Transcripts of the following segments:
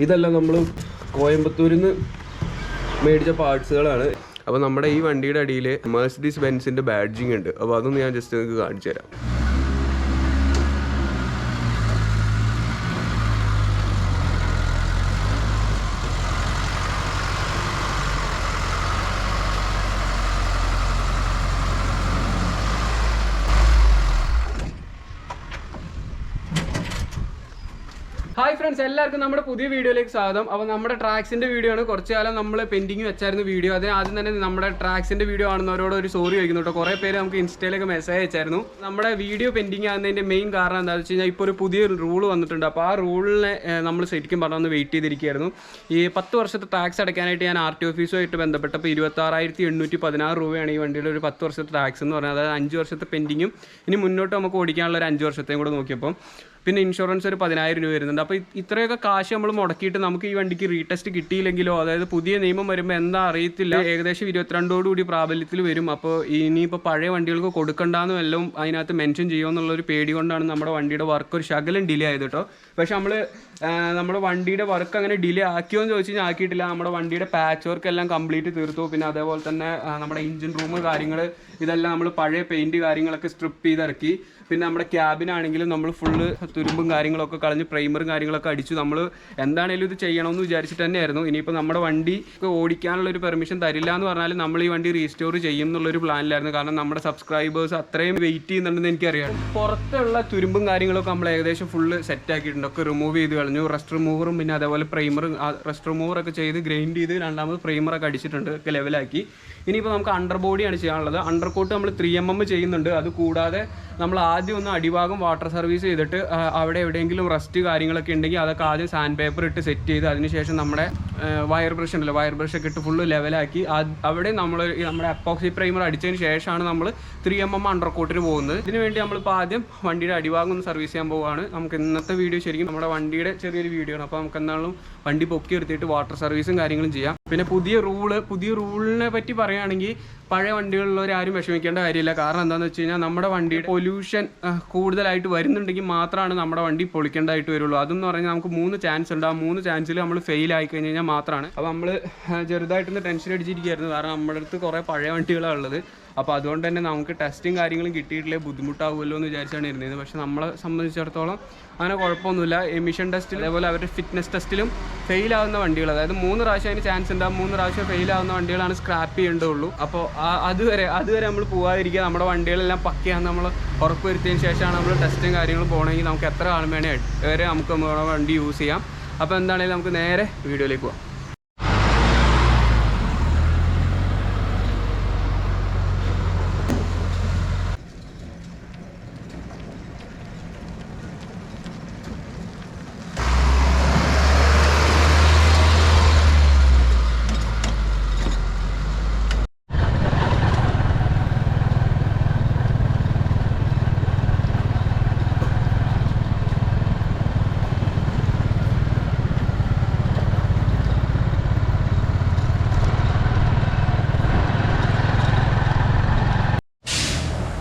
ഇതെല്ലാം നമ്മൾ കോയമ്പത്തൂരിൽ നിന്ന് മേടിച്ച പാർട്സുകളാണ്. അപ്പോൾ നമ്മുടെ ഈ വണ്ടിയുടെ അടിയിൽ മെർസിഡീസ് ബെൻസിൻ്റെ ബാഡ്ജിങ് ഉണ്ട്. അപ്പോൾ അതൊന്ന് ഞാൻ ജസ്റ്റ് നിങ്ങൾക്ക് കാണിച്ചു തരാം. ഹായ് ഫ്രണ്ട്സ്, എല്ലാവർക്കും നമ്മുടെ പുതിയ വീഡിയോയിലേക്ക് സ്വാഗതം. അപ്പോൾ നമ്മുടെ ട്രാക്സിൻ്റെ വീഡിയോ ആണ്. കുറച്ച് കാലം നമ്മൾ പെൻഡിങ് വെച്ചായിരുന്നു വീഡിയോ. അതിന് ആദ്യം തന്നെ നമ്മുടെ ട്രാക്സിൻ്റെ വീഡിയോ കാണുന്നവരോട് ഒരു സോറി ചോദിക്കുന്നു കേട്ടോ. കുറേ പേര് നമുക്ക് ഇൻസ്റ്റയിലൊക്കെ മെസ്സേജ് അയച്ചായിരുന്നു. നമ്മുടെ വീഡിയോ പെൻഡിങ് ആകുന്നതിൻ്റെ മെയിൻ കാരണം എന്താണെന്ന് വെച്ച് കഴിഞ്ഞാൽ ഇപ്പോൾ ഒരു പുതിയ റൂൾ വന്നിട്ടുണ്ട്. അപ്പോൾ ആ റൂളിനെ നമ്മൾ ശരിക്കും പറഞ്ഞൊന്ന് വെയിറ്റ് ചെയ്തിരിക്കുകയായിരുന്നു. ഈ 10 വർഷത്തെ ടാക്സ് അടയ്ക്കാനായിട്ട് ഞാൻ RT ഓഫീസുമായിട്ട് ബന്ധപ്പെട്ടപ്പോൾ 26,816 രൂപയാണ് ഈ വണ്ടിയുടെ ഒരു 10 വർഷത്തെ ടാക്സ് എന്ന് പറഞ്ഞാൽ. അതായത് 5 വർഷത്തെ പെൻഡിങ്ങും ഇനി മുന്നോട്ട് നമുക്ക് ഓടിക്കാനുള്ള ഒരു 5 വർഷത്തെയും കൂടെ നോക്കിയപ്പോൾ പിന്നെ ഇൻഷുറൻസ് ഒരു 10,000 രൂപ വരുന്നുണ്ട്. അപ്പോൾ ഇത്രയൊക്കെ കാശ് നമ്മൾ മുടക്കിയിട്ട് നമുക്ക് ഈ വണ്ടിക്ക് റീടെസ്റ്റ് കിട്ടിയില്ലെങ്കിലോ, അതായത് പുതിയ നിയമം വരുമ്പോൾ എന്താ അറിയത്തില്ല, ഏകദേശം 22ഓടുകൂടി പ്രാബല്യത്തിൽ വരും. അപ്പോൾ ഇനിയിപ്പോൾ പഴയ വണ്ടികൾക്ക് കൊടുക്കണ്ടെന്നും എല്ലാം അതിനകത്ത് മെൻഷൻ ചെയ്യുമെന്നുള്ളൊരു പേടി കൊണ്ടാണ് നമ്മുടെ വണ്ടിയുടെ വർക്ക് ഒരു ശകലം ഡിലേ ആയത് കേട്ടോ. പക്ഷെ നമ്മുടെ വണ്ടിയുടെ വർക്ക് അങ്ങനെ ഡിലേ ആക്കിയോ എന്ന് ചോദിച്ചു കഴിഞ്ഞാൽ ആക്കിയിട്ടില്ല. നമ്മുടെ വണ്ടിയുടെ പാച്ച് വർക്ക് എല്ലാം കംപ്ലീറ്റ് തീർത്തു. പിന്നെ അതേപോലെ തന്നെ നമ്മുടെ എഞ്ചിൻ റൂം കാര്യങ്ങൾ ഇതെല്ലാം നമ്മൾ പഴയ പെയിൻറ്റ് കാര്യങ്ങളൊക്കെ സ്ട്രിപ്പ് ചെയ്തിറക്കി. പിന്നെ നമ്മുടെ ക്യാബിനാണെങ്കിലും നമ്മൾ ഫുള്ള് തുരുമ്പും കാര്യങ്ങളൊക്കെ കളഞ്ഞ് പ്രൈമറും കാര്യങ്ങളൊക്കെ അടിച്ചു. നമ്മൾ എന്താണെങ്കിലും ഇത് ചെയ്യണമെന്ന് വിചാരിച്ചിട്ട് തന്നെയായിരുന്നു. ഇനിയിപ്പോൾ നമ്മുടെ വണ്ടി ഓടിക്കാനുള്ളൊരു പെർമിഷൻ തരില്ല എന്ന് പറഞ്ഞാൽ നമ്മൾ ഈ വണ്ടി റീസ്റ്റോർ ചെയ്യും എന്നുള്ളൊരു പ്ലാനിലായിരുന്നു. കാരണം നമ്മുടെ സബ്സ്ക്രൈബേഴ്സ് അത്രയും വെയിറ്റ് ചെയ്യുന്നുണ്ടെന്ന് എനിക്കറിയാം. പുറത്തുള്ള തുരുമ്പും കാര്യങ്ങളൊക്കെ നമ്മൾ ഏകദേശം ഫുള്ള് സെറ്റ് ആക്കിയിട്ടുണ്ട്. ഒക്കെ റിമൂവ് ചെയ്ത് കളഞ്ഞു. റസ്റ്റ് റിമൂവറും പിന്നെ അതേപോലെ പ്രൈമറും റസ്റ്റ് റിമൂവറൊക്കെ ചെയ്ത് ഗ്രൈൻഡ് ചെയ്ത് രണ്ടാമത് പ്രൈമറൊക്കെ അടിച്ചിട്ടുണ്ട്. ഒക്കെ ലെവലാക്കി. ഇനിയിപ്പോൾ നമുക്ക് അണ്ടർ ബോഡിയാണ് ചെയ്യാനുള്ളത്. അണ്ടർ കോട്ട് നമ്മൾ 3mm ചെയ്യുന്നുണ്ട്. അത് കൂടാതെ നമ്മൾ ആദ്യം ഒന്ന് അടിഭാഗം വാട്ടർ സർവീസ് ചെയ്തിട്ട് അവിടെ എവിടെയെങ്കിലും റസ്റ്റ് കാര്യങ്ങളൊക്കെ ഉണ്ടെങ്കിൽ അതൊക്കെ ആദ്യം സാൻഡ് പേപ്പർ ഇട്ട് സെറ്റ് ചെയ്ത് അതിനുശേഷം നമ്മുടെ വയർ ബ്രഷ് ഉണ്ടല്ലോ, വയർ ബ്രഷൊക്കെ ഇട്ട് ഫുള്ള് ലെവലാക്കി അവിടെ നമ്മുടെ അപ്പോക്സി പ്രൈമർ അടിച്ചതിന് ശേഷമാണ് നമ്മൾ 3mm അണ്ടർ കോട്ടിന് പോകുന്നത്. ഇതിന് വേണ്ടി നമ്മളിപ്പോൾ ആദ്യം വണ്ടിയുടെ അടിഭാഗം ഒന്ന് സർവീസ് ചെയ്യാൻ പോവുകയാണ്. നമുക്ക് ഇന്നത്തെ വീഡിയോ ശരിക്കും നമ്മുടെ വണ്ടിയുടെ ചെറിയൊരു വീഡിയോ ആണ്. അപ്പോൾ നമുക്ക് എന്തായാലും വണ്ടി പൊക്കി എടുത്തിട്ട് വാട്ടർ സർവീസും കാര്യങ്ങളും ചെയ്യാം. പിന്നെ പുതിയ റൂളിനെ പറ്റി പറയുകയാണെങ്കിൽ പഴയ വണ്ടികളിലുള്ളവരാരും വിഷമിക്കേണ്ട കാര്യമില്ല. കാരണം എന്താണെന്ന് വെച്ച് കഴിഞ്ഞാൽ നമ്മുടെ വണ്ടിയുടെ പൊല്യൂഷൻ കൂടുതലായിട്ട് വരുന്നുണ്ടെങ്കിൽ മാത്രമാണ് നമ്മുടെ വണ്ടി പൊളിക്കേണ്ടതായിട്ട് വരുള്ളൂ. അതെന്ന് പറഞ്ഞാൽ നമുക്ക് 3 ചാൻസ് ഉണ്ട്. ആ 3 ചാൻസിൽ നമ്മൾ ഫെയിൽ ആയി കഴിഞ്ഞ് കഴിഞ്ഞാൽ മാത്രമാണ്. അപ്പോൾ നമ്മൾ ചെറുതായിട്ടൊന്ന് ടെൻഷൻ അടിച്ചിരിക്കുകയായിരുന്നു. കാരണം നമ്മുടെ അടുത്ത് കുറേ പഴയ വണ്ടികളാണ് ഉള്ളത്. അപ്പോൾ അതുകൊണ്ട് തന്നെ നമുക്ക് ടെസ്റ്റും കാര്യങ്ങളും കിട്ടിയിട്ടില്ലേ ബുദ്ധിമുട്ടാവുമല്ലോ എന്ന് വിചാരിച്ചാണ് ഇരുന്നത്. പക്ഷേ നമ്മളെ സംബന്ധിച്ചിടത്തോളം അങ്ങനെ കുഴപ്പമൊന്നുമില്ല. എമിഷൻ ടെസ്റ്റിൽ അതേപോലെ അവരുടെ ഫിറ്റ്നസ് ടെസ്റ്റിലും ഫെയിലാവുന്ന വണ്ടികൾ, അതായത് 3 പ്രാവശ്യം അതിന് ചാൻസ് ഉണ്ട്. 3 പ്രാവശ്യം ഫെയിലാവുന്ന വണ്ടികളാണ് സ്ക്രാപ്പ് ചെയ്യേണ്ടതുള്ളൂ. അപ്പോൾ അതുവരെ നമ്മൾ പോകാതിരിക്കുക. നമ്മുടെ വണ്ടികളെല്ലാം പക്കയാണെന്ന് നമ്മൾ ഉറപ്പ് വരുത്തിയതിന് ശേഷമാണ് നമ്മൾ ടെസ്റ്റും കാര്യങ്ങളും പോകണമെങ്കിൽ നമുക്ക് എത്ര കാലം വരെ നമുക്ക് നമ്മുടെ വണ്ടി യൂസ് ചെയ്യാം. അപ്പോൾ എന്താണെങ്കിലും നമുക്ക് നേരെ വീഡിയോയിലേക്ക് പോകാം.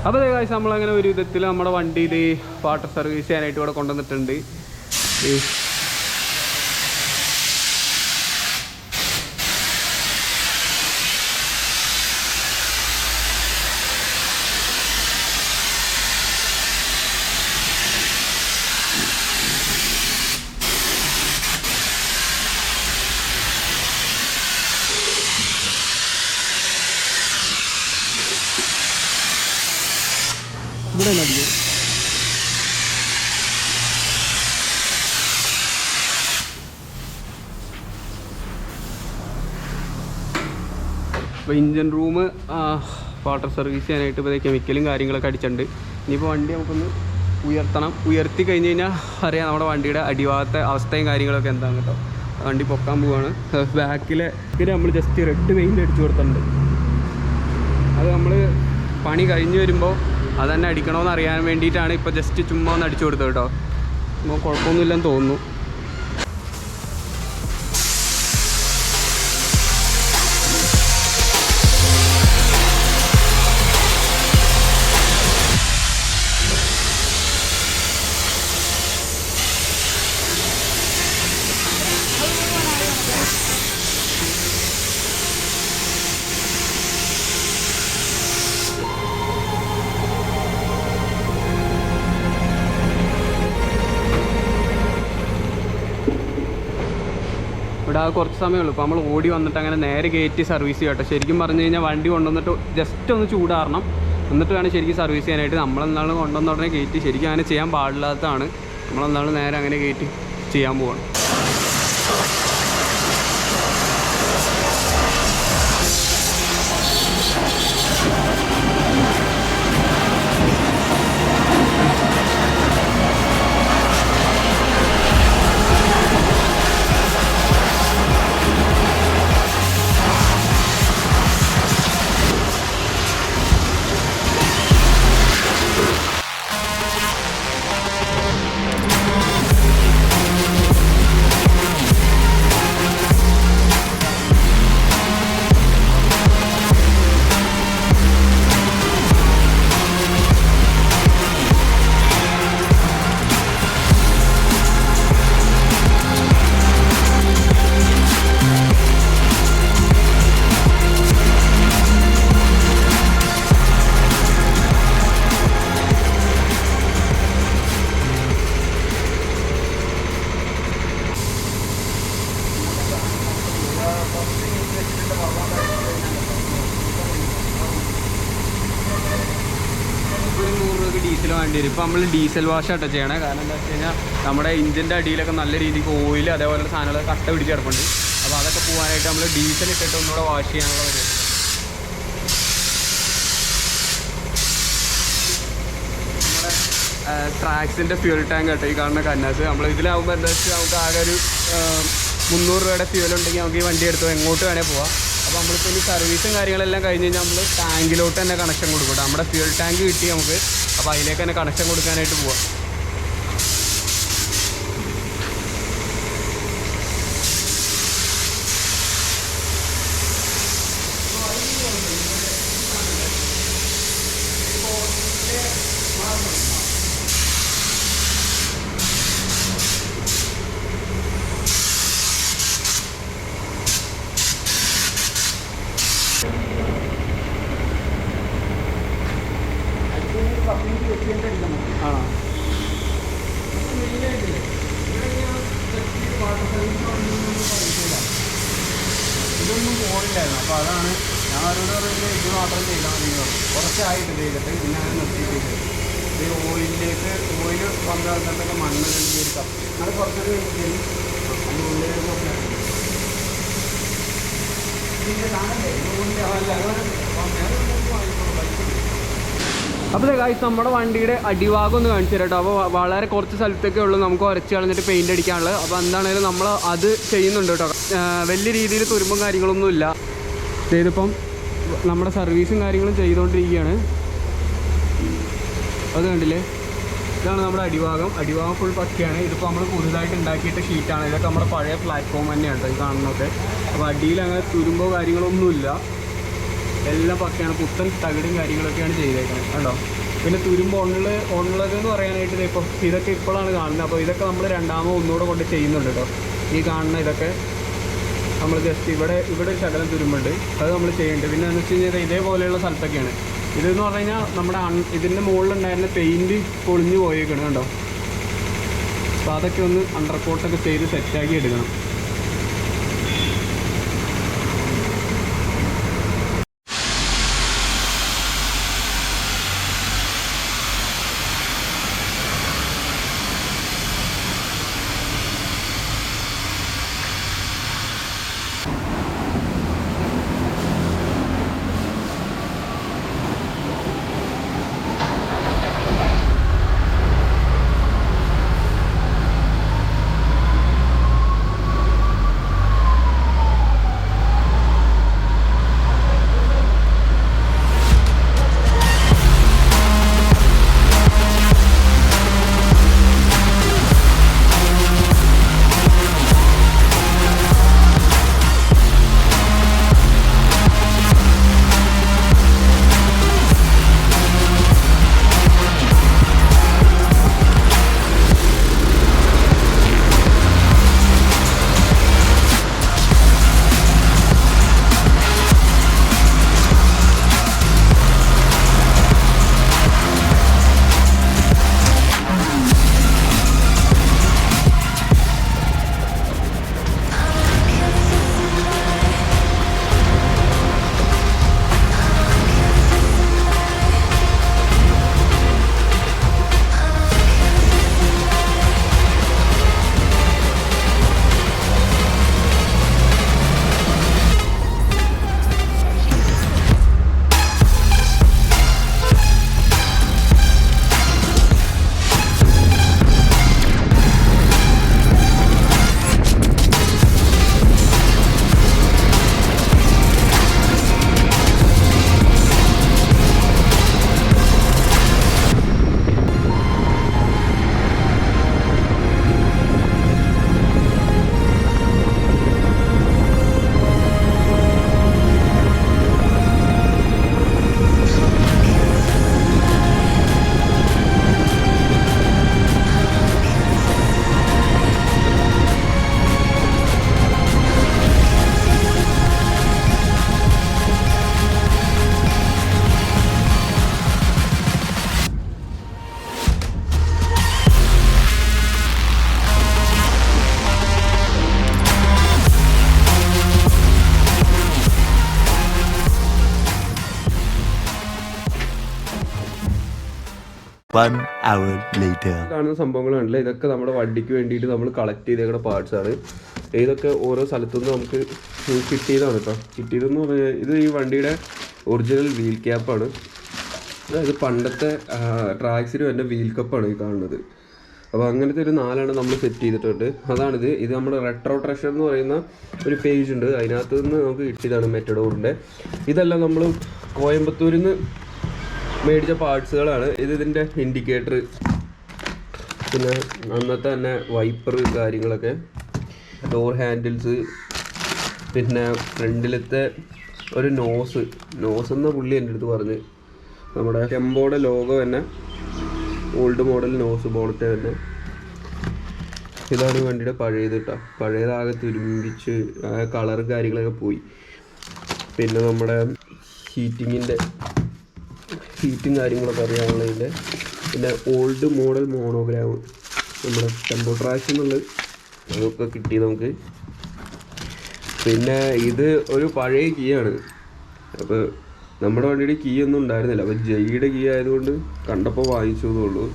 അപ്പോൾ ഗൈസ്, നമ്മളങ്ങനെ ഒരു വിധത്തിൽ നമ്മുടെ വണ്ടിയിൽ വാട്ടർ സർവീസ് ചെയ്യാനായിട്ട് ഇവിടെ കൊണ്ടുവന്നിട്ടുണ്ട്. ഇവിടെ നടിയോ അപ്പോൾ ഇഞ്ചൻ റൂം വാട്ടർ സർവീസ് ചെയ്യാനായിട്ട് ഇപ്പോൾ കെമിക്കലും കാര്യങ്ങളൊക്കെ അടിച്ചിട്ടുണ്ട്. ഇനിയിപ്പോൾ വണ്ടി നമുക്കൊന്ന് ഉയർത്തി കഴിഞ്ഞ് കഴിഞ്ഞാൽ അറിയാം നമ്മുടെ വണ്ടിയുടെ അടിഭാഗത്തെ അവസ്ഥയും കാര്യങ്ങളൊക്കെ എന്താണ് കേട്ടോ. വണ്ടി പൊക്കാൻ പോവുകയാണ്. ബാക്കിൽ നമ്മൾ ജസ്റ്റ് റെഡ് പെയിൻ്റ് അടിച്ചു കൊടുത്തിട്ടുണ്ട്. അത് നമ്മൾ പണി കഴിഞ്ഞ് വരുമ്പോൾ അതന്നെ അടിക്കണമെന്ന് അറിയാൻ വേണ്ടിയിട്ടാണ് ഇപ്പോൾ ജസ്റ്റ് ചുമ്മാ ഒന്ന് അടിച്ചു കൊടുത്തത് കേട്ടോ. അപ്പോൾ കുഴപ്പമൊന്നുമില്ലെന്ന് തോന്നുന്നു. കുറച്ച് സമയമുള്ളൂ. ഇപ്പോൾ നമ്മൾ ഓടി വന്നിട്ട് അങ്ങനെ നേരെ കയറ്റി സർവീസ് ചെയ്യട്ടെ. ശരിക്കും പറഞ്ഞു കഴിഞ്ഞാൽ വണ്ടി കൊണ്ടുവന്നിട്ട് ജസ്റ്റ് ഒന്ന് ചൂടാറണം, എന്നിട്ട് വേണം ശരിക്കും സർവീസ് ചെയ്യാനായിട്ട്. നമ്മളെന്താണ് കൊണ്ടുവന്ന ഉടനെ കയറ്റി, ശരിക്കും അങ്ങനെ ചെയ്യാൻ പാടില്ലാത്തതാണ്. നമ്മളെന്താണ് നേരെ അങ്ങനെ കയറ്റി ചെയ്യാൻ പോകണം. ഡീസൽ വേണ്ടി വരും. ഇപ്പോൾ നമ്മൾ ഡീസൽ വാഷാട്ടോ ചെയ്യണേ. കാരണം എന്താ വെച്ച് കഴിഞ്ഞാൽ നമ്മുടെ ഇഞ്ചിൻ്റെ അടിയിലൊക്കെ നല്ല രീതിക്ക് ഓയിൽ അതേപോലെ സാധനങ്ങൾ കട്ട പിടിച്ച് കിടപ്പുണ്ട്. അപ്പോൾ അതൊക്കെ പോകാനായിട്ട് നമ്മൾ ഡീസൽ ഇട്ടിട്ട് ഒന്നുകൂടെ വാഷ് ചെയ്യാനുള്ള പരിപാടി. നമ്മുടെ ട്രാക്സിൻ്റെ ഫ്യൂൽ ടാങ്ക് കേട്ടോ ഈ കാണുന്ന കന്നാസ്. നമ്മൾ ഇതിലാവുമ്പോൾ എന്താ വെച്ചാൽ നമുക്ക് ആകെ ഒരു 300 രൂപയുടെ ഫ്യൂൽ ഉണ്ടെങ്കിൽ നമുക്ക് ഈ വണ്ടി എടുത്ത് എങ്ങോട്ട് വേണേൽ പോവാം. അപ്പോൾ നമ്മളിപ്പോൾ ഈ സർവീസും കാര്യങ്ങളെല്ലാം കഴിഞ്ഞ് കഴിഞ്ഞാൽ നമ്മൾ ടാങ്കിലോട്ട് തന്നെ കണക്ഷൻ കൊടുക്കും. നമ്മുടെ ഫ്യൂൽ ടാങ്ക് കിട്ടി നമുക്ക്. അപ്പോൾ അതിലേക്ക് തന്നെ കണക്ഷൻ കൊടുക്കാനായിട്ട് പോവാം. ആണോ? ഇതൊന്നും പോയില്ലായിരുന്നു. അപ്പോൾ അതാണ് ഞാൻ അവരോട് പറയുന്നത് ഇത് മാത്രം ചെയ്താൽ മതി. കുറച്ചായിട്ട് ചെയ്തിട്ട് പിന്നെ അങ്ങനെ നിർത്തിയിട്ട് ഈ ഓയിലിലേക്ക് ഓയിൽ വന്നിടത്തൊക്കെ മണ്ണ് കയറി കപ്പി അത് കുറച്ചൊരു അതിൻ്റെ ഉള്ളിലേക്കൊക്കെ അപ്പോൾ ഗൈസ് നമ്മുടെ വണ്ടിയുടെ അടിഭാഗം ഒന്ന് കാണിച്ചു തരാം കേട്ടോ. അപ്പോൾ വളരെ കുറച്ച് സ്ഥലത്തൊക്കെ ഉള്ളൂ നമുക്ക് ഉരച്ച് കളഞ്ഞിട്ട് പെയിൻ്റ് അടിക്കാനുള്ളത്. അപ്പോൾ എന്താണെങ്കിലും നമ്മൾ അത് ചെയ്യുന്നുണ്ട് കേട്ടോ. വലിയ രീതിയിൽ തുരുമ്പും കാര്യങ്ങളൊന്നും ഇല്ല. ഇതിപ്പം നമ്മുടെ സർവീസും കാര്യങ്ങളും ചെയ്തുകൊണ്ടിരിക്കുകയാണ്. അത് കണ്ടില്ലേ, ഇതാണ് നമ്മുടെ അടിഭാഗം. അടിഭാഗം ഫുൾ പക്കയാണ്. ഇതിപ്പോൾ നമ്മൾ പുതുതായിട്ട് ഉണ്ടാക്കിയിട്ട് ഷീറ്റാണ്. ഇതൊക്കെ നമ്മുടെ പഴയ പ്ലാറ്റ്ഫോം തന്നെയാണ് കേട്ടോ ഈ കാണുന്നതൊക്കെ. അപ്പോൾ അടിയിൽ അങ്ങനെ തുരുമ്പോ കാര്യങ്ങളൊന്നുമില്ല, എല്ലാം പക്കയാണ്. പുത്തൻ തകിടും കാര്യങ്ങളൊക്കെയാണ് ചെയ്തേക്കുന്നത് കേട്ടോ. പിന്നെ തുരുമ്പ് ഉള്ളതെന്ന് പറയാനായിട്ട് ഇപ്പോൾ ഇതൊക്കെ ഇപ്പോഴാണ് കാണുന്നത്. അപ്പോൾ ഇതൊക്കെ നമ്മൾ ഒന്നുകൂടെ കൊണ്ട് ചെയ്യുന്നുണ്ട് കേട്ടോ. ഈ കാണുന്ന ഇതൊക്കെ നമ്മൾ ജസ്റ്റ് ഇവിടെ ഒരു ശകലം തുരുമ്പുണ്ട്, അത് നമ്മൾ ചെയ്യുന്നുണ്ട്. പിന്നെ എന്ന് വെച്ച് കഴിഞ്ഞാൽ ഇതേപോലെയുള്ള സ്ഥലത്തൊക്കെയാണ്. ഇതെന്ന് പറഞ്ഞു കഴിഞ്ഞാൽ നമ്മുടെ ഇതിൻ്റെ മുകളിലുണ്ടായിരുന്ന പെയിൻറ്റ് പൊളിഞ്ഞു പോയേക്കണം കേട്ടോ. അപ്പോൾ അതൊക്കെ ഒന്ന് അണ്ടർ കോട്ടൊക്കെ ചെയ്ത് സെറ്റാക്കി എടുക്കണം. 1 hour later. കാണുന്ന സംഭവങ്ങളുണ്ടല്ലോ, ഇതൊക്കെ നമ്മുടെ വണ്ടിക്ക് വേണ്ടിയിട്ട് നമ്മൾ കളക്ട് ചെയ്തേക്കുന്ന പാർട്സ് ആണ്. ഇതൊക്കെ ഓരോ സ്ഥലത്തുനിന്ന് നമുക്ക് കിട്ടിയതാണ് കേട്ടോ. കിട്ടിയതെന്ന് പറഞ്ഞാൽ ഇത് ഈ വണ്ടിയുടെ ഒറിജിനൽ വീൽ ക്യാപ്പാണ്. അതായത് പണ്ടത്തെ ട്രാക്സിന് തന്നെ വീൽ കപ്പാണ് ഈ കാണുന്നത്. അപ്പോൾ അങ്ങനത്തെ ഒരു 4 നമ്മൾ സെറ്റ് ചെയ്തിട്ടുണ്ട്. അതാണിത്. ഇത് നമ്മുടെ റെട്രോ ട്രഷർ എന്ന് പറയുന്ന ഒരു പേജ് ഉണ്ട്, അതിനകത്ത് നിന്ന് നമുക്ക് കിട്ടിയതാണ് മെറ്റഡോറിൻ്റെ. ഇതെല്ലാം നമ്മൾ കോയമ്പത്തൂരിൽ നിന്ന് മേടിച്ച പാർട്സുകളാണ്. ഇതിൻ്റെ ഇൻഡിക്കേറ്റർ, പിന്നെ അന്നത്തെ തന്നെ വൈപ്പർ കാര്യങ്ങളൊക്കെ, ഡോർ ഹാൻഡിൽസ്, പിന്നെ ഫ്രണ്ടിലത്തെ ഒരു നോസ് എന്ന പുള്ളി എൻ്റെ അടുത്ത് പറഞ്ഞ് നമ്മുടെ ടെമ്പോയുടെ ലോഗോ തന്നെ ഓൾഡ് മോഡൽ നോസ് ബോണറ്റ് തന്നെ. ഇതാണ് വണ്ടിയുടെ പഴയത് കേട്ടോ. പഴയതാകെ തുരുമ്പിച്ച് കളറ് കാര്യങ്ങളൊക്കെ പോയി. പിന്നെ നമ്മുടെ ഹീറ്റും കാര്യങ്ങളൊക്കെ അറിയാവുന്നതിൻ്റെ. പിന്നെ ഓൾഡ് മോഡൽ മോണോഗ്രാം നമ്മുടെ ടെമ്പോ ട്രാഷ് എന്നുള്ളത് അതൊക്കെ കിട്ടി നമുക്ക്. പിന്നെ ഇത് ഒരു പഴയ കീ ആണ്. അപ്പോൾ നമ്മുടെ വണ്ടിയുടെ കീ ഒന്നും ഉണ്ടായിരുന്നില്ല. അപ്പോൾ ജെയ്യുടെ കീ ആയതുകൊണ്ട് കണ്ടപ്പോൾ വാങ്ങിച്ചു എന്നുള്ളൂ.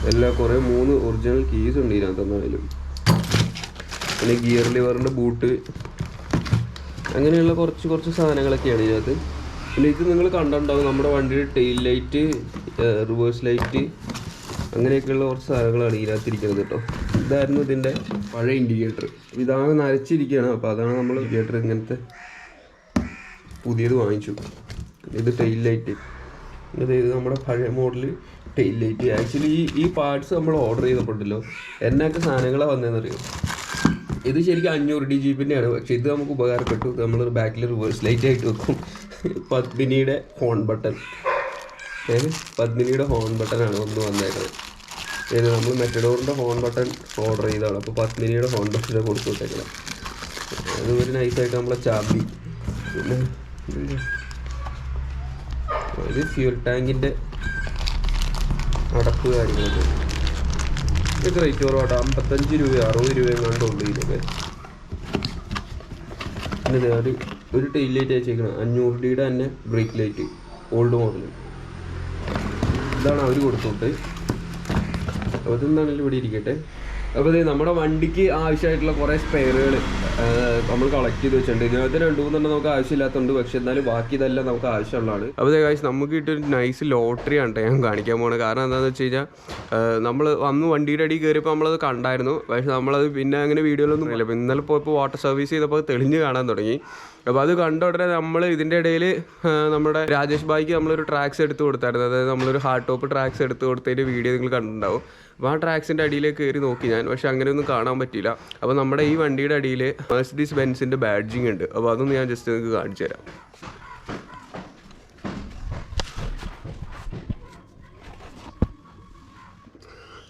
എല്ലാം കുറേ 3 ഒറിജിനൽ കീസ് ഉണ്ട് ഇതിനകത്ത് എന്തായാലും. പിന്നെ ഗിയർ ലിവറിൻ്റെ ബൂട്ട്, അങ്ങനെയുള്ള കുറച്ച് സാധനങ്ങളൊക്കെയാണ് ഇതിനകത്ത്. പിന്നെ ഇത് നിങ്ങൾ കണ്ടിട്ടുണ്ടാവും, നമ്മുടെ വണ്ടിയുടെ ടെയിൽ ലൈറ്റ്, റിവേഴ്സ് ലൈറ്റ്, അങ്ങനെയൊക്കെയുള്ള കുറച്ച് സാധനങ്ങളാണ് ഇതിനകത്തിരിക്കുന്നത് കേട്ടോ. ഇതായിരുന്നു ഇതിൻ്റെ പഴയ ഇൻഡിക്കേറ്റർ. ഇതാകെ നരച്ചിരിക്കുകയാണ്. അപ്പോൾ അതാണ് നമ്മൾ ഇൻഡിക്കേറ്റർ ഇങ്ങനത്തെ പുതിയത് വാങ്ങിച്ചു. ഇത് ടെയിൽ ലൈറ്റ്. ഇത് നമ്മുടെ പഴയ മോഡൽ ടെയിൽ ലൈറ്റ്. ആക്ച്വലി ഈ പാർട്സ് നമ്മൾ ഓർഡർ ചെയ്തപ്പോഴല്ലോ എന്നൊക്കെ സാധനങ്ങളാണ് വന്നതെന്നറിയോ. ഇത് ശരിക്കും 500 DGBൻ്റെയാണ്. പക്ഷേ ഇത് നമുക്ക് ഉപകാരപ്പെട്ടു. നമ്മൾ ബാക്കിൽ റിവേഴ്സ് ലൈറ്റ് ആയിട്ട് വെക്കും. പത്മിനിയുടെ ഹോൺ ബട്ടൺ, പത്മിനിയുടെ ഹോൺ ബട്ടനാണ് ഒന്ന് വന്നേക്കുന്നത്. ഇത് നമ്മൾ മെറ്റഡോറിൻ്റെ ഹോൺ ബട്ടൺ ഓർഡർ ചെയ്തതാണ്. അപ്പോൾ പത്മിനിയുടെ ഹോൺ ബട്ടനെ കൊടുത്തു വിട്ടേക്കണം. അത് ഒരു നൈസായിട്ട് നമ്മളെ ചാമ്പി. പിന്നെ ഇത് ഫ്യൂൽ ടാങ്കിൻ്റെ അടപ്പ് കാര്യങ്ങളൊക്കെ. ഇതൊക്കെ റേറ്റ് കുറവാട്ടോ. 55 രൂപ 60 രൂപയും കണ്ടുള്ളൂ ഇതൊക്കെ. പിന്നെ ഒരു ടെയിൽ ലൈറ്റ് അയച്ചേക്കണം 500 തന്നെ ബ്രേക്ക് ലൈറ്റ് ഓൾഡ് മോഡൽ. ഇതാണ് അവർ കൊടുത്തോട്ട്. അപ്പോൾ ഇതെന്താണെങ്കിലും ഇവിടെ ഇരിക്കട്ടെ. അപ്പോൾ ഇത് നമ്മുടെ വണ്ടിക്ക് ആവശ്യമായിട്ടുള്ള കുറേ സ്പെയറുകൾ നമ്മൾ കളക്ട് ചെയ്ത് വെച്ചിട്ടുണ്ട്. ഇതിനകത്ത് 2-3 നമുക്ക് ആവശ്യമില്ലാത്തതുണ്ട്, പക്ഷെ എന്നാലും ബാക്കി ഇതെല്ലാം നമുക്ക് ആവശ്യമുള്ളതാണ്. അപ്പോൾ ഗൈസ് നമുക്ക് കിട്ടിയൊരു നൈസ് ലോട്ടറി ആണ് ഞാൻ കാണിക്കാൻ പോകുന്നത്. കാരണം എന്താണെന്ന് വെച്ച് കഴിഞ്ഞാൽ നമ്മൾ വന്ന് വണ്ടിയുടെ അടിയിൽ കയറിയപ്പോൾ നമ്മളത് കണ്ടായിരുന്നു, പക്ഷെ നമ്മളത് പിന്നെ അങ്ങനെ വീഡിയോയിലൊന്നും ഇല്ല. അപ്പോൾ ഇന്നലെ പോയപ്പോൾ വാട്ടർ സർവീസ് ചെയ്തപ്പോൾ തെളിഞ്ഞ് കാണാൻ തുടങ്ങി. അപ്പോൾ അത് കണ്ട ഉടനെ നമ്മൾ ഇതിൻ്റെ ഇടയിൽ നമ്മുടെ രാജേഷ് ഭായിക്ക് നമ്മളൊരു ട്രാക്സ് എടുത്ത് കൊടുത്തായിരുന്നു. അതായത് നമ്മളൊരു ഹാർഡ് ടോപ്പ് ട്രാക്സ് എടുത്ത് കൊടുത്തതിൻ്റെ വീഡിയോ നിങ്ങൾ കണ്ടിട്ടുണ്ടാവും. അപ്പോൾ ആ ട്രാക്സിൻ്റെ അടിയിലേക്ക് കയറി നോക്കി ഞാൻ, പക്ഷേ അങ്ങനെയൊന്നും കാണാൻ പറ്റിയില്ല. അപ്പോൾ നമ്മുടെ ഈ വണ്ടിയുടെ അടിയിൽ മെർസിഡീസ് ബെൻസിൻ്റെ ബാഡ്ജിങ് ഉണ്ട്. അപ്പോൾ അതൊന്ന് ഞാൻ ജസ്റ്റ് നിങ്ങൾക്ക് കാണിച്ചു തരാം.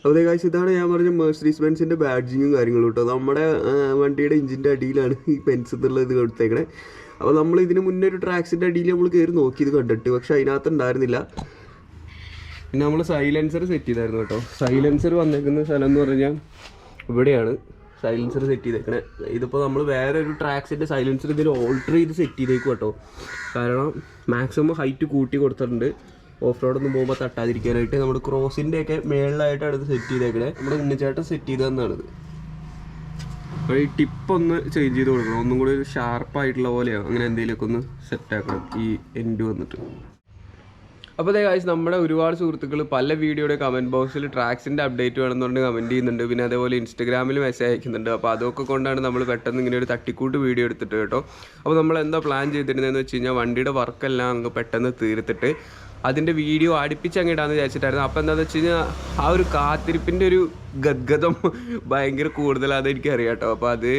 അപ്പോൾ ഗൈസ് ഇതാണ് ഞാൻ പറഞ്ഞ മെർസിഡീസ് ബെൻസിൻ്റെ ബാഡ്ജിങ്ങും കാര്യങ്ങളും കേട്ടോ. നമ്മുടെ വണ്ടിയുടെ ഇഞ്ചിൻ്റെ അടിയിലാണ് ഈ പെൻസ് എന്നുള്ളത് ഇത് കൊടുത്തേക്കണേ. അപ്പോൾ നമ്മൾ ഇതിന് മുന്നേ ഒരു ട്രാക്സിൻ്റെ അടിയിൽ നമ്മൾ കയറി നോക്കി ഇത് കണ്ടിട്ട്, പക്ഷേ അതിനകത്ത് ഉണ്ടായിരുന്നില്ല. പിന്നെ നമ്മൾ സൈലൻസർ സെറ്റ് ചെയ്തായിരുന്നു കേട്ടോ. സൈലൻസർ വന്നേക്കുന്ന സ്ഥലം എന്ന് പറഞ്ഞാൽ ഇവിടെയാണ് സൈലൻസർ സെറ്റ് ചെയ്തേക്കണേ. ഇതിപ്പോൾ നമ്മൾ വേറെ ഒരു ട്രാക്സിൻ്റെ സൈലൻസർ ഇതിൽ ഓൾട്ടർ ചെയ്ത് സെറ്റ് ചെയ്തേക്കും കേട്ടോ. കാരണം മാക്സിമം ഹൈറ്റ് കൂട്ടി കൊടുത്തിട്ടുണ്ട്, ഓഫ് റോഡൊന്നും പോകുമ്പോൾ തട്ടാതിരിക്കാനായിട്ട്. നമ്മുടെ ക്രോസിൻ്റെ ഒക്കെ മേളിലായിട്ടാണ് ഇത് സെറ്റ് ചെയ്തേക്കണേ. നമ്മുടെ ഉണ്ണിച്ചേട്ടൻ സെറ്റ് ചെയ്തതെന്നാണിത്. അപ്പോൾ ഈ ടിപ്പൊന്ന് ചേഞ്ച് ചെയ്ത് കൊടുക്കണം, ഒന്നും കൂടി ഒരു ഷാർപ്പായിട്ടുള്ള പോലെയോ അങ്ങനെ എന്തെങ്കിലുമൊക്കെ ഒന്ന് സെറ്റാക്കണം ഈ എൻഡ് വന്നിട്ട്. അപ്പോൾ ഗൈസ് നമ്മുടെ ഒരുപാട് സുഹൃത്തുക്കൾ പല വീഡിയോയുടെ കമൻറ്റ് ബോക്സിൽ ട്രാക്സിൻ്റെ അപ്ഡേറ്റ് വേണമെന്നുകൊണ്ട് കമൻറ്റ് ചെയ്യുന്നുണ്ട്. പിന്നെ അതേപോലെ ഇൻസ്റ്റഗ്രാമിൽ മെസ്സേജ് അയക്കുന്നുണ്ട്. അപ്പോൾ അതൊക്കെ കൊണ്ടാണ് നമ്മൾ പെട്ടെന്ന് ഇങ്ങനെ ഒരു തട്ടിക്കൂട്ട് വീഡിയോ എടുത്തിട്ട് കേട്ടോ. അപ്പോൾ നമ്മൾ എന്താ പ്ലാൻ ചെയ്തിരുന്നതെന്ന് വെച്ച് കഴിഞ്ഞാൽ വണ്ടിയുടെ വർക്കെല്ലാം അങ്ങ് പെട്ടെന്ന് തീർത്തിട്ട് അതിൻ്റെ വീഡിയോ അടുപ്പിച്ച് അങ്ങിടാന്ന് വിചാരിച്ചിട്ടായിരുന്നു. അപ്പോൾ എന്താണെന്ന് വെച്ച് കഴിഞ്ഞാൽ ആ ഒരു കാത്തിരിപ്പിൻ്റെ ഒരു ഗദ്ഗതം ഭയങ്കര കൂടുതലാണെന്ന് എനിക്കറിയാം കേട്ടോ. അപ്പോൾ അത്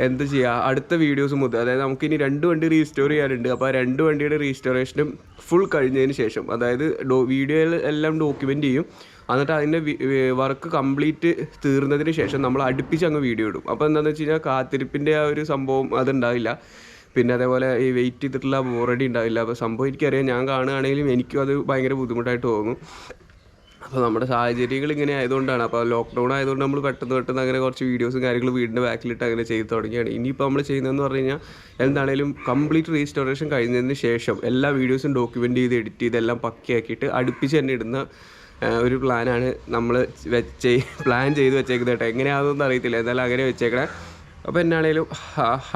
എന്ത് ചെയ്യുക, അടുത്ത വീഡിയോസ് മുതൽ, അതായത് നമുക്കിനി 2 വണ്ടി റീസ്റ്റോർ ചെയ്യാനുണ്ട്. അപ്പോൾ ആ 2 വണ്ടിയുടെ റീസ്റ്റോറേഷനും ഫുൾ കഴിഞ്ഞതിന് ശേഷം, അതായത് വീഡിയോയിൽ എല്ലാം ഡോക്യുമെൻ്റ് ചെയ്യും. എന്നിട്ട് അതിൻ്റെ വർക്ക് കംപ്ലീറ്റ് തീർന്നതിന് ശേഷം നമ്മൾ അടുപ്പിച്ച് അങ്ങ് വീഡിയോ ഇടും. അപ്പോൾ എന്താണെന്ന് വെച്ച് കഴിഞ്ഞാൽ കാത്തിരിപ്പിൻ്റെ ആ ഒരു സംഭവം അതുണ്ടാവില്ല. പിന്നെ അതേപോലെ ഈ വെയിറ്റ് ചെയ്തിട്ടുള്ള ബോറടി ഉണ്ടാവില്ല. അപ്പോൾ സംഭവം എനിക്കറിയാം, ഞാൻ കാണുകയാണെങ്കിലും എനിക്കും അത് ഭയങ്കര ബുദ്ധിമുട്ടായിട്ട് തോന്നും. അപ്പോൾ നമ്മുടെ സാഹചര്യങ്ങൾ ഇങ്ങനെ ആയതുകൊണ്ടാണ്. അപ്പോൾ ലോക്ക്ഡൗൺ ആയതുകൊണ്ട് നമ്മൾ പെട്ടെന്ന് അങ്ങനെ കുറച്ച് വീഡിയോസും കാര്യങ്ങളും വീടിൻ്റെ ബാക്കിലിട്ട് അങ്ങനെ ചെയ്ത് തുടങ്ങിയാണ്. ഇനിയിപ്പോൾ നമ്മൾ ചെയ്യുന്നതെന്ന് പറഞ്ഞു കഴിഞ്ഞാൽ എന്താണേലും കംപ്ലീറ്റ് റീസ്റ്റോറേഷൻ കഴിഞ്ഞതിന് ശേഷം എല്ലാ വീഡിയോസും ഡോക്യുമെൻ്റ് ചെയ്ത് എഡിറ്റ് ചെയ്ത് എല്ലാം പക്കയാക്കിയിട്ട് അടുപ്പിച്ച് തന്നെ ഇടുന്ന ഒരു പ്ലാനാണ് നമ്മൾ പ്ലാൻ ചെയ്ത് വെച്ചേക്കുന്നത് കേട്ടോ. എങ്ങനെയാണെന്നൊന്നും അറിയത്തില്ല, എന്തായാലും അങ്ങനെ വെച്ചേക്കണേ. അപ്പോൾ എന്നാണേലും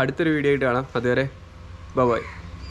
അടുത്തൊരു വീഡിയോ ആയിട്ട് കാണാം. അതുവരെ ബൈ.